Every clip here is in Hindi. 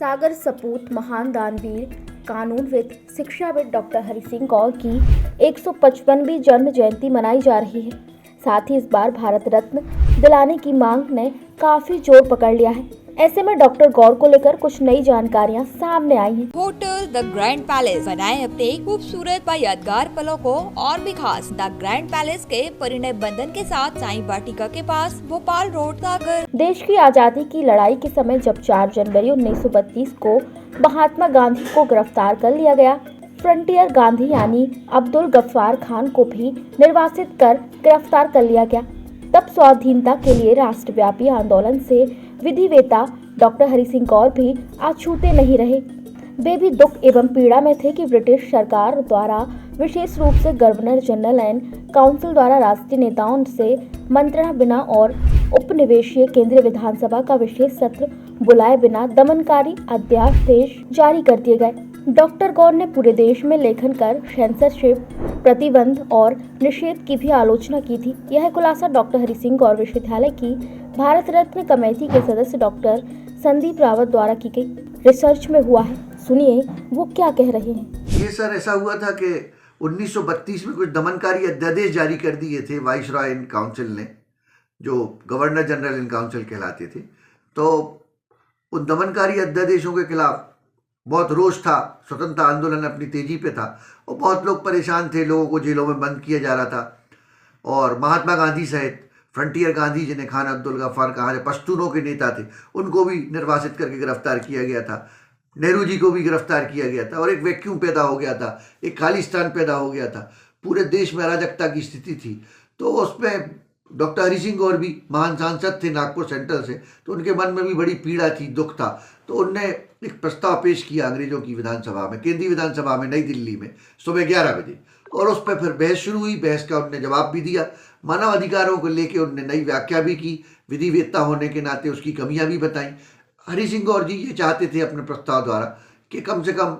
सागर सपूत महान दानवीर कानूनविद शिक्षाविद डॉक्टर हरि सिंह गौर की 155वीं जन्म जयंती मनाई जा रही है। साथ ही इस बार भारत रत्न दिलाने की मांग ने काफी जोर पकड़ लिया है। ऐसे में डॉक्टर गौर को लेकर कुछ नई जानकारियां सामने आई हैं। होटल द ग्रैंड पैलेस बनाए अपने खूबसूरत व यादगार पलों को और भी खास। द ग्रैंड पैलेस के परिणय बंधन के साथ साईं वाटिका के पास भोपाल रोड सागर। देश की आजादी की लड़ाई के समय जब 4 जनवरी 1932 को महात्मा गांधी को गिरफ्तार कर लिया गया, फ्रंटियर गांधी यानी अब्दुल गफ्फार खान को भी निर्वासित कर गिरफ्तार कर लिया गया। तब स्वाधीनता के लिए राष्ट्रव्यापी आंदोलन से विधिवेता डॉक्टर हरि सिंह गौर भी अछूते नहीं रहे। वे भी दुख एवं पीड़ा में थे कि ब्रिटिश सरकार द्वारा विशेष रूप से गवर्नर जनरल एंड काउंसिल द्वारा राष्ट्रीय नेताओं से मंत्रणा बिना और उपनिवेशीय केंद्रीय विधानसभा का विशेष सत्र बुलाए बिना दमनकारी अध्यादेश जारी कर दिए गए। डॉक्टर गौर ने पूरे देश में लेखन कर सेंसरशिप, प्रतिबंध और निषेध की भी आलोचना की थी। यह खुलासा डॉक्टर हरि सिंह गौर विश्वविद्यालय की भारत रत्न कमेटी के सदस्य डॉक्टर संदीप रावत द्वारा की गई रिसर्च में हुआ है। सुनिए वो क्या कह रहे हैं। ये सर ऐसा हुआ था कि 1932 में कुछ दमनकारी अध्यादेश जारी कर दिए थे वाइसरॉय इन काउंसिल ने, जो गवर्नर जनरल इन काउंसिल कहलाते थे। तो उन दमनकारी अध्यादेशों के खिलाफ बहुत रोष था, स्वतंत्रता आंदोलन अपनी तेजी पे था और बहुत लोग परेशान थे। लोगों को जेलों में बंद किया जा रहा था और महात्मा गांधी सहित फ्रंटियर गांधी, जिन्हें खान अब्दुल गफ्फार कहा जाए, पश्तूनों के नेता थे, उनको भी निर्वासित करके गिरफ्तार किया गया था। नेहरू जी को भी गिरफ्तार किया गया था और एक वैक्यूम पैदा हो गया था, एक खालिस्तान पैदा हो गया था। पूरे देश में अराजकता की स्थिति थी। तो उसमें डॉक्टर हरि सिंह गौर भी महान सांसद थे नागपुर सेंट्रल से, तो उनके मन में भी बड़ी पीड़ा थी, दुख था। तो उनने एक प्रस्ताव पेश किया अंग्रेजों की विधानसभा में, केंद्रीय विधानसभा में, नई दिल्ली में, सुबह 11 बजे। और उस पर फिर बहस शुरू हुई। बहस का उनने जवाब भी दिया। मानव अधिकारों को लेकर उनने नई व्याख्या भी की। विधिवेत्ता होने के नाते उसकी कमियां भी बताई। हरि सिंह गौर जी ये चाहते थे अपने प्रस्ताव द्वारा कि कम से कम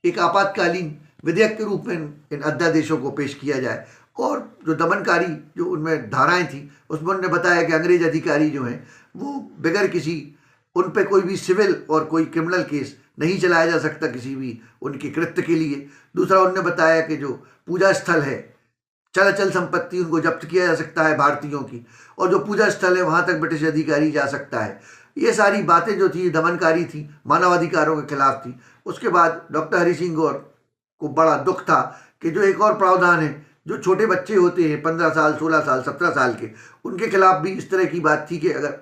एक आपातकालीन विधेयक के रूप में इन अध्यादेशों को पेश किया जाए। और जो दमनकारी जो उनमें धाराएं थी, उसमें उन्होंने बताया कि अंग्रेज अधिकारी जो हैं वो बगैर किसी, उन पर कोई भी सिविल और कोई क्रिमिनल केस नहीं चलाया जा सकता किसी भी उनके कृत्य के लिए। दूसरा उन्होंने बताया कि जो पूजा स्थल है, चल अचल संपत्ति उनको जब्त किया जा सकता है भारतीयों की, और जो पूजा स्थल है वहाँ तक ब्रिटिश अधिकारी जा सकता है। ये सारी बातें जो थी दमनकारी थी, मानवाधिकारों के खिलाफ थी। उसके बाद डॉक्टर हरि सिंह गौर को बड़ा दुख था कि जो एक और प्रावधान है, जो छोटे बच्चे होते हैं 15 साल, 16 साल, 17 साल के, उनके खिलाफ भी इस तरह की बात थी कि अगर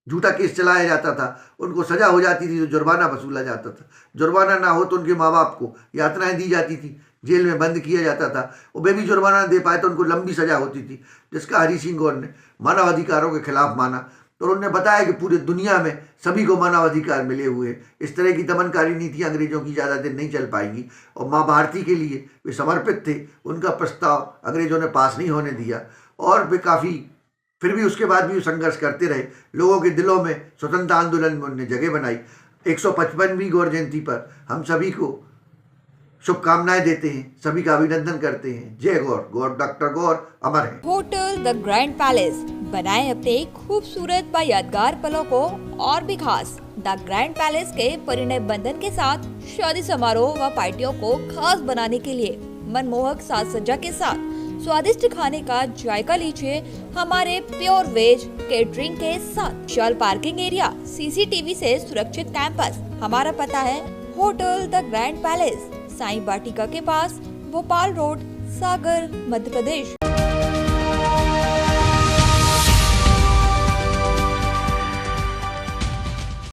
झूठा केस चलाया जाता था, उनको सजा हो जाती थी, तो जुर्माना वसूला जाता था। जुर्माना ना हो तो उनके माँ बाप को यातनाएं दी जाती थी, जेल में बंद किया जाता था। और वे भी जुर्माना दे पाए तो उनको लंबी सजा होती थी, जिसका हरि सिंह गौर ने मानवाधिकारों के खिलाफ माना। तो उन्होंने बताया कि पूरी दुनिया में सभी को मानवाधिकार मिले हुए, इस तरह की दमनकारी नीति अंग्रेजों की ज़्यादा दिन नहीं चल पाएंगी। और माँ भारती के लिए वे समर्पित थे। उनका प्रस्ताव अंग्रेजों ने पास नहीं होने दिया और वे काफ़ी, फिर भी उसके बाद भी संघर्ष करते रहे। लोगों के दिलों में स्वतंत्रता आंदोलन में उन्होंने जगह बनाई। 155वीं गौर जयंती पर हम सभी को शुभकामनाएं देते हैं, सभी का अभिनंदन करते हैं। जय गौर। गौर डॉक्टर गौर अमर है। होटल द ग्रैंड पैलेस बनाए अपने खूबसूरत व यादगार पलों को और भी खास। द ग्रैंड पैलेस के परिणय बंधन के साथ शादी समारोह व पार्टियों को खास बनाने के लिए मनमोहक साज सज्जा के साथ स्वादिष्ट खाने का जायका लीजिए हमारे प्योर वेज केटरिंग के साथ। विशाल पार्किंग एरिया, CCTV से सुरक्षित कैंपस। हमारा पता है hotel the grand palace, Sai Vatika के पास, भोपाल रोड, सागर, मध्य प्रदेश।